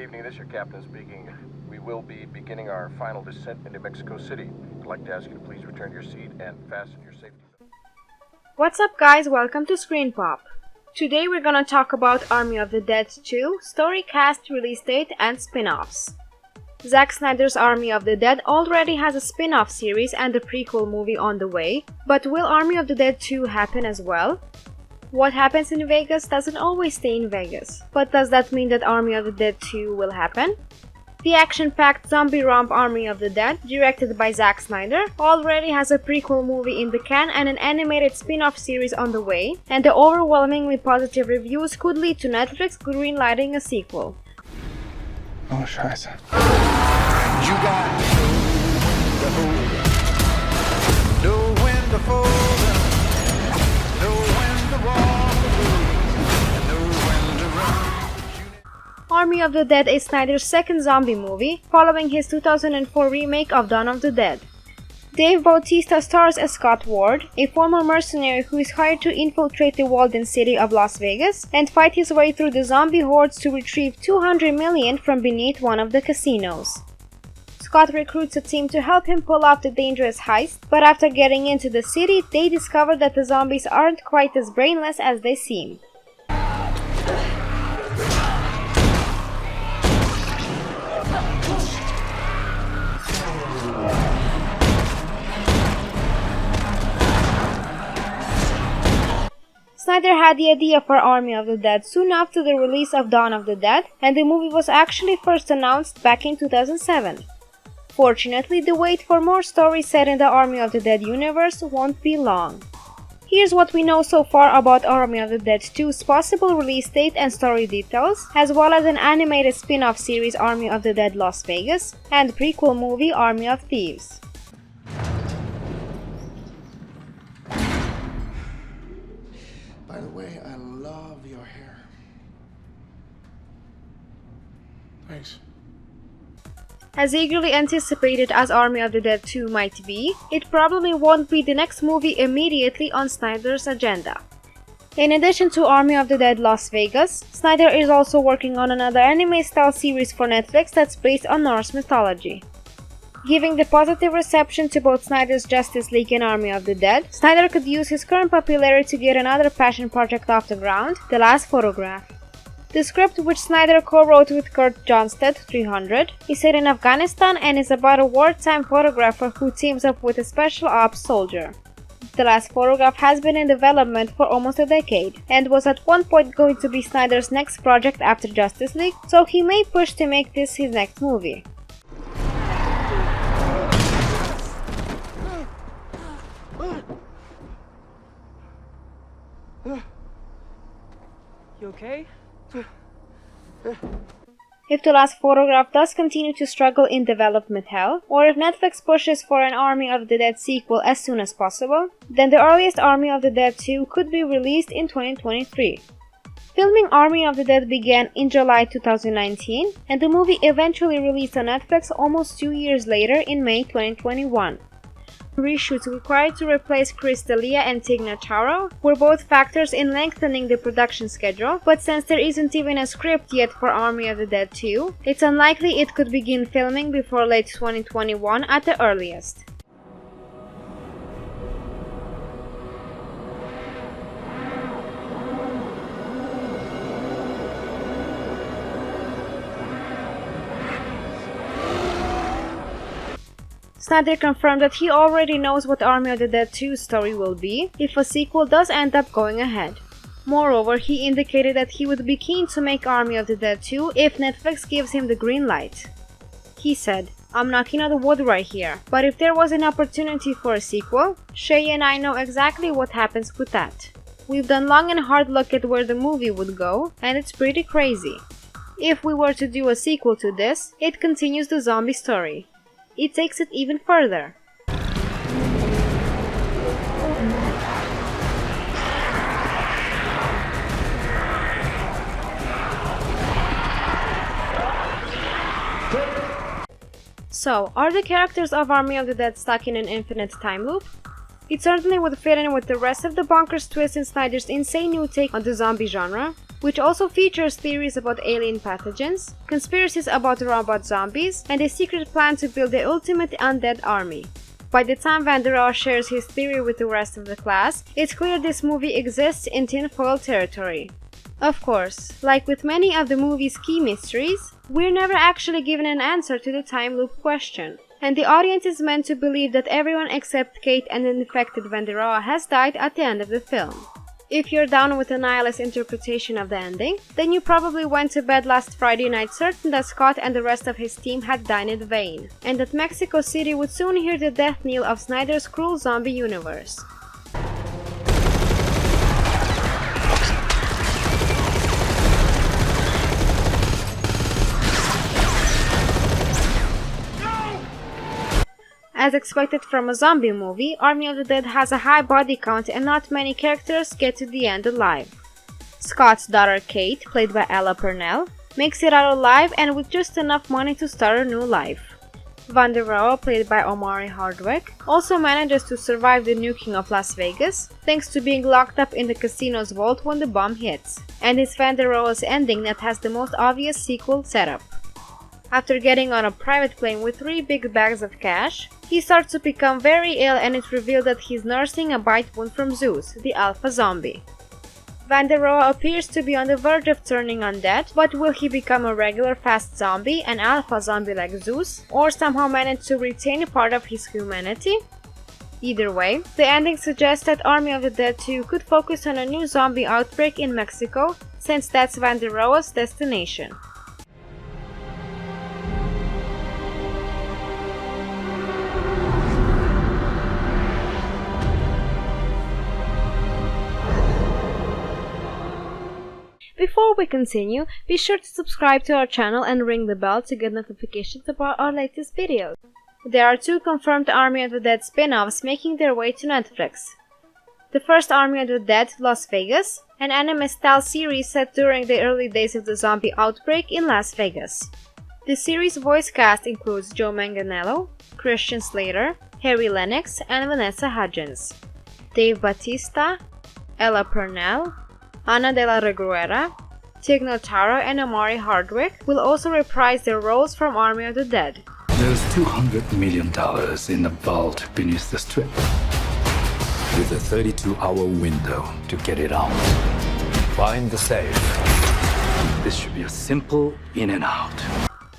evening, this is your captain speaking. We will be beginning our final descent into Mexico City. I'd like to ask you to please return to your seat and fasten your safety belt. What's up guys, welcome to Screenpop. Today we're gonna talk about Army of the Dead 2, story, cast, release date, and spin-offs. Zack Snyder's Army of the Dead already has a spin-off series and a prequel movie on the way, but will Army of the Dead 2 happen as well? What happens in Vegas doesn't always stay in Vegas, but does that mean that Army of the Dead 2 will happen? The action-packed zombie romp Army of the Dead, directed by Zack Snyder, already has a prequel movie in the can and an animated spin-off series on the way, and the overwhelmingly positive reviews could lead to Netflix greenlighting a sequel. Oh, Scheiße. You got to know when to fold up, know when to walk away, and know when to run. Army of the Dead is Snyder's second zombie movie, following his 2004 remake of Dawn of the Dead. Dave Bautista stars as Scott Ward, a former mercenary who is hired to infiltrate the walled-in city of Las Vegas and fight his way through the zombie hordes to retrieve $200 million from beneath one of the casinos. Scott recruits a team to help him pull off the dangerous heist, but after getting into the city, they discover that the zombies aren't quite as brainless as they seem. Snyder had the idea for Army of the Dead soon after the release of Dawn of the Dead, and the movie was actually first announced back in 2007. Fortunately, the wait for more stories set in the Army of the Dead universe won't be long. Here's what we know so far about Army of the Dead 2's possible release date and story details, as well as an animated spin-off series Army of the Dead Las Vegas, and prequel movie Army of Thieves. By the way, I love your hair. Thanks. As eagerly anticipated as Army of the Dead 2 might be, it probably won't be the next movie immediately on Snyder's agenda. In addition to Army of the Dead Las Vegas, Snyder is also working on another anime-style series for Netflix that's based on Norse mythology. Giving the positive reception to both Snyder's Justice League and Army of the Dead, Snyder could use his current popularity to get another passion project off the ground, The Last Photograph. The script, which Snyder co-wrote with Kurt Johnstedt, 300, is set in Afghanistan and is about a wartime photographer who teams up with a special ops soldier. The Last Photograph has been in development for almost a decade, and was at one point going to be Snyder's next project after Justice League, so he may push to make this his next movie. You okay? If The Last Photograph does continue to struggle in development hell, or if Netflix pushes for an Army of the Dead sequel as soon as possible, then the earliest Army of the Dead 2 could be released in 2023. Filming Army of the Dead began in July 2019, and the movie eventually released on Netflix almost 2 years later in May 2021. Reshoots required to replace Chris D'Elia and Tig Notaro were both factors in lengthening the production schedule, but since there isn't even a script yet for Army of the Dead 2, it's unlikely it could begin filming before late 2021 at the earliest. Snyder confirmed that he already knows what Army of the Dead 2's story will be if a sequel does end up going ahead. Moreover, he indicated that he would be keen to make Army of the Dead 2 if Netflix gives him the green light. He said, "I'm knocking on the wood right here, but if there was an opportunity for a sequel, Shay and I know exactly what happens with that. We've done long and hard look at where the movie would go, and it's pretty crazy. If we were to do a sequel to this, it continues the zombie story. It takes it even further." So, are the characters of Army of the Dead stuck in an infinite time loop? It certainly would fit in with the rest of the bonkers twist in Snyder's insane new take on the zombie genre. which also features theories about alien pathogens, conspiracies about robot zombies, and a secret plan to build the ultimate undead army. By the time Van der Rohe shares his theory with the rest of the class, it's clear this movie exists in tinfoil territory. Of course, like with many of the movie's key mysteries, we're never actually given an answer to the time loop question, and the audience is meant to believe that everyone except Kate and the infected Van der Rohe has died at the end of the film. If you're down with a nihilist interpretation of the ending, then you probably went to bed last Friday night certain that Scott and the rest of his team had died in vain, and that Mexico City would soon hear the death knell of Snyder's cruel zombie universe. As expected from a zombie movie, Army of the Dead has a high body count and not many characters get to the end alive. Scott's daughter Kate, played by Ella Purnell, makes it out alive and with just enough money to start a new life. Van der Rohe, played by Omari Hardwick, also manages to survive the nuking of Las Vegas, thanks to being locked up in the casino's vault when the bomb hits, and it's Van der Rohe's ending that has the most obvious sequel setup. After getting on a private plane with 3 big bags of cash, he starts to become very ill and it's revealed that he's nursing a bite wound from Zeus, the alpha zombie. Van der Rohe appears to be on the verge of turning undead, but will he become a regular fast zombie, an alpha zombie like Zeus, or somehow manage to retain part of his humanity? Either way, the ending suggests that Army of the Dead 2 could focus on a new zombie outbreak in Mexico, since that's Van der Rohe's destination. Before we continue, be sure to subscribe to our channel and ring the bell to get notifications about our latest videos. There are 2 confirmed Army of the Dead spin-offs making their way to Netflix. The first Army of the Dead, Las Vegas, an anime-style series set during the early days of the zombie outbreak in Las Vegas. The series' voice cast includes Joe Manganiello, Christian Slater, Harry Lennox, and Vanessa Hudgens. Dave Bautista, Ella Purnell, Ana de la Reguera, Tig Notaro, and Omari Hardwick will also reprise their roles from Army of the Dead. There's $200 million in the vault beneath the strip, with a 32-hour window to get it out. Find the safe. This should be a simple in and out.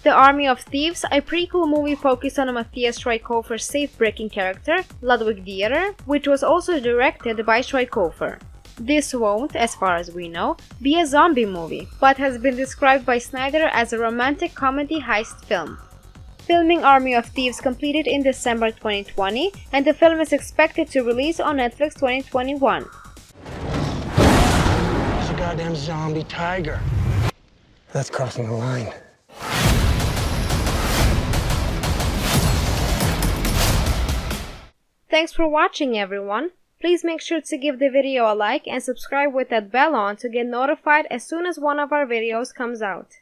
The Army of Thieves, a prequel movie focused on Matthias Schweighöfer's safe-breaking character, Ludwig Dieter, which was also directed by Schweighöfer. This won't, as far as we know, be a zombie movie, but has been described by Snyder as a romantic comedy heist film. Filming Army of Thieves completed in December 2020, and the film is expected to release on Netflix 2021. It's a goddamn zombie tiger. That's crossing the line. Thanks for watching, everyone. Please make sure to give the video a like and subscribe with that bell on to get notified as soon as one of our videos comes out.